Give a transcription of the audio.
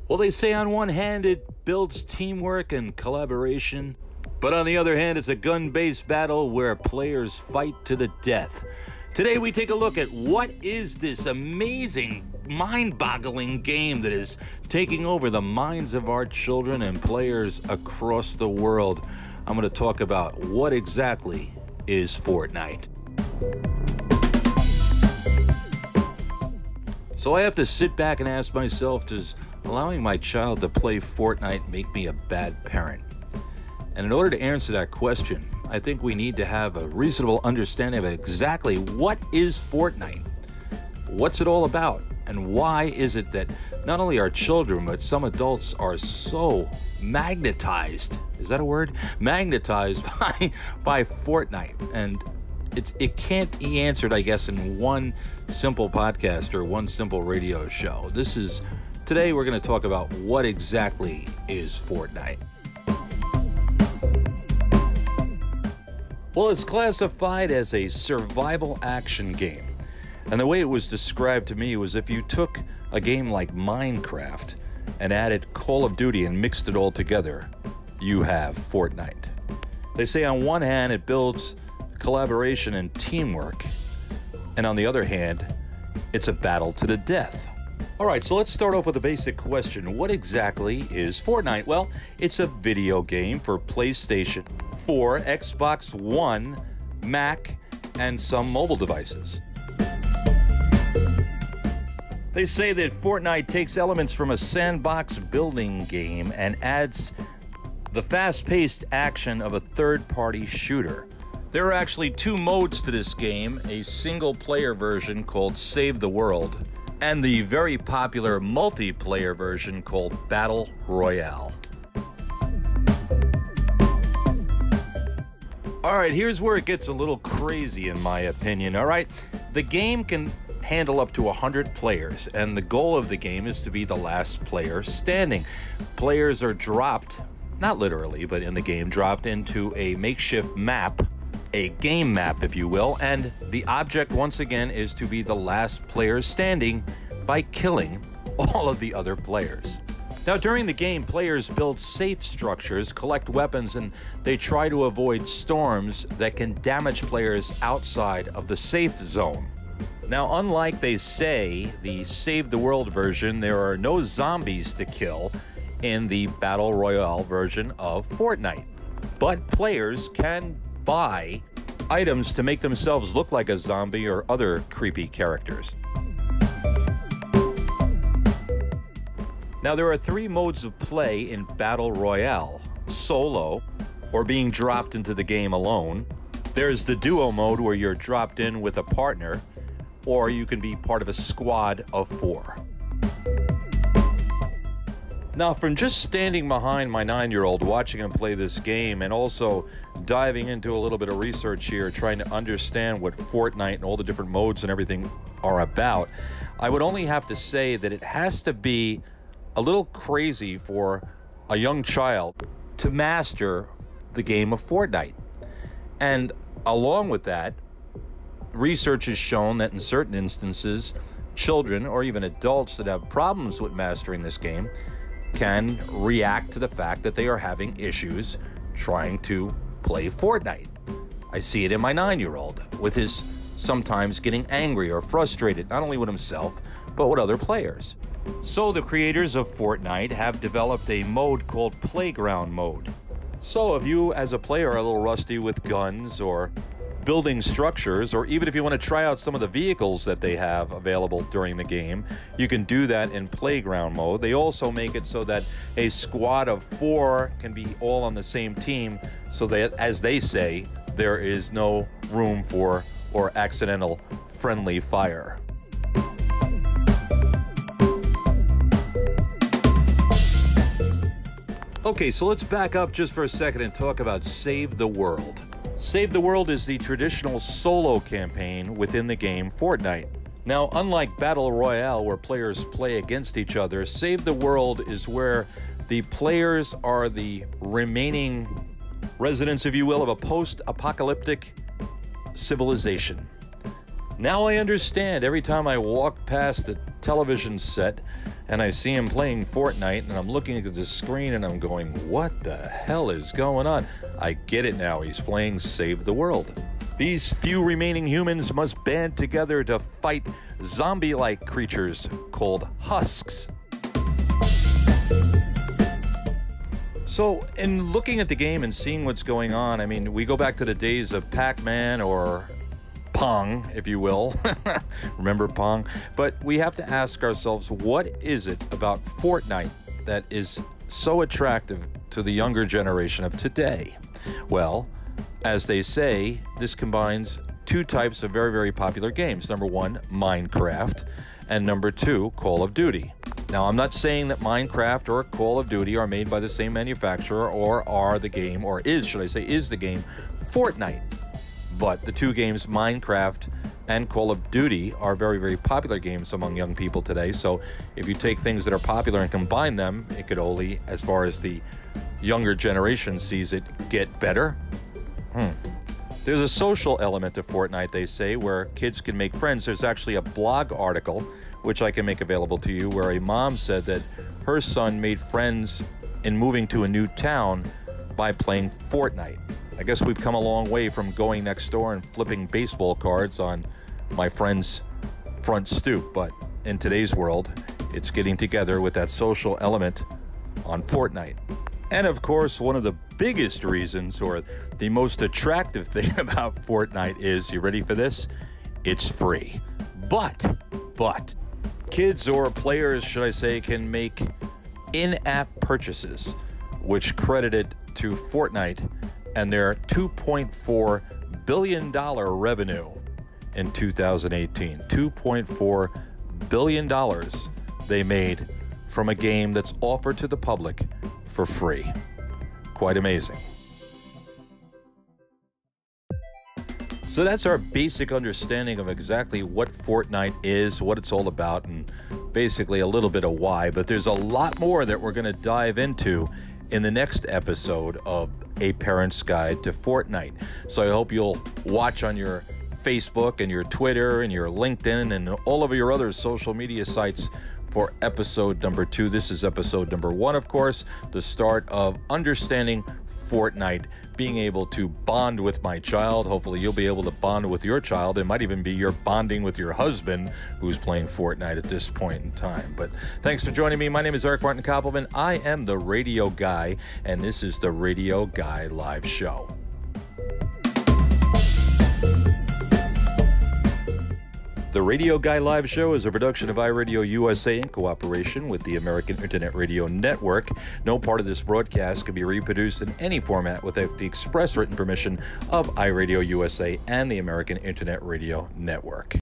Well, they say on one hand it builds teamwork and collaboration, but on the other hand it's a gun-based battle where players fight to the death. Today we take a look at what is this amazing, mind-boggling game that is taking over the minds of our children and players across the world. I'm going to talk about what exactly is Fortnite. So I have to sit back and ask myself, does allowing my child to play Fortnite make me a bad parent? And in order to answer that question, I think we need to have a reasonable understanding of exactly what is Fortnite, what's it all about, and why is it that not only our children, but some adults are so magnetized, is that a word? Magnetized by Fortnite. And it can't be answered, I guess, in one simple podcast or one simple radio show. Today we're going to talk about what exactly is Fortnite. Well, it's classified as a survival action game. And the way it was described to me was if you took a game like Minecraft and added Call of Duty and mixed it all together, you have Fortnite. They say on one hand it builds collaboration and teamwork, and on the other hand, it's a battle to the death. All right, so let's start off with a basic question. What exactly is Fortnite? Well, it's a video game for PlayStation 4, Xbox One, Mac, and some mobile devices. They say that Fortnite takes elements from a sandbox building game and adds the fast-paced action of a third-party shooter. There are actually two modes to this game, a single-player version called Save the World, and the very popular multiplayer version called Battle Royale. All right, here's where it gets a little crazy in my opinion, all right? The game can handle up to 100 players, and the goal of the game is to be the last player standing. Players are dropped, not literally, but in the game, dropped into a makeshift map, a game map, if you will, and the object, once again, is to be the last player standing by killing all of the other players. Now, during the game, players build safe structures, collect weapons, and they try to avoid storms that can damage players outside of the safe zone. Now, unlike they say, the Save the World version, there are no zombies to kill in the Battle Royale version of Fortnite. But players can buy items to make themselves look like a zombie or other creepy characters. Now, there are three modes of play in Battle Royale: solo, or being dropped into the game alone. There's the duo mode where you're dropped in with a partner, or you can be part of a squad of 4. Now, from just standing behind my 9-year-old watching him play this game and also diving into a little bit of research here, trying to understand what Fortnite and all the different modes and everything are about, I would only have to say that it has to be a little crazy for a young child to master the game of Fortnite. And along with that, research has shown that in certain instances, children or even adults that have problems with mastering this game can react to the fact that they are having issues trying to play Fortnite. I see it in my 9-year-old with his sometimes getting angry or frustrated, not only with himself, but with other players. So the creators of Fortnite have developed a mode called Playground Mode. So if you as a player are a little rusty with guns or building structures, or even if you want to try out some of the vehicles that they have available during the game, you can do that in Playground Mode. They also make it so that a squad of 4 can be all on the same team, so that, as they say, there is no room for or accidental friendly fire. Okay, so let's back up just for a second and talk about Save the World. Save the World is the traditional solo campaign within the game Fortnite. Now, unlike Battle Royale, where players play against each other, Save the World is where the players are the remaining residents, if you will, of a post-apocalyptic civilization. Now I understand every time I walk past the television set and I see him playing Fortnite, and I'm looking at the screen and I'm going, what the hell is going on? I get it now. He's playing Save the World. These few remaining humans must band together to fight zombie-like creatures called husks. So, in looking at the game and seeing what's going on, I mean, we go back to the days of Pac-Man or Pong, if you will. Remember Pong? But we have to ask ourselves, what is it about Fortnite that is so attractive to the younger generation of today? Well, as they say, this combines two types of very, very popular games. Number one, Minecraft, and number two, Call of Duty. Now, I'm not saying that Minecraft or Call of Duty are made by the same manufacturer or are the game, or is, should I say, is the game Fortnite. But the two games, Minecraft and Call of Duty, are very, very popular games among young people today. So if you take things that are popular and combine them, it could only, as far as the younger generation sees it, get better. There's a social element to Fortnite, they say, where kids can make friends. There's actually a blog article, which I can make available to you, where a mom said that her son made friends in moving to a new town by playing Fortnite. I guess we've come a long way from going next door and flipping baseball cards on my friend's front stoop, but in today's world, it's getting together with that social element on Fortnite. And of course, one of the biggest reasons, or the most attractive thing about Fortnite is, you ready for this? It's free. But, kids or players, should I say, can make in-app purchases, which credit it to Fortnite and their $2.4 billion revenue in 2018. $2.4 billion they made from a game that's offered to the public for free. Quite amazing. So that's our basic understanding of exactly what Fortnite is, what it's all about, and basically a little bit of why. But there's a lot more that we're going to dive into in the next episode of A Parent's Guide to Fortnite. So I hope you'll watch on your Facebook and your Twitter and your LinkedIn and all of your other social media sites for episode number 2. This is episode number 1, of course, the start of understanding Fortnite, being able to bond with my child. Hopefully you'll be able to bond with your child. It might even be you're bonding with your husband who's playing Fortnite at this point in time. But thanks for joining me. My name is Eric Martin Koppelman. I am the Radio Guy, and this is the Radio Guy Live Show. The Radio Guy Live Show is a production of iRadio USA in cooperation with the American Internet Radio Network. No part of this broadcast can be reproduced in any format without the express written permission of iRadio USA and the American Internet Radio Network.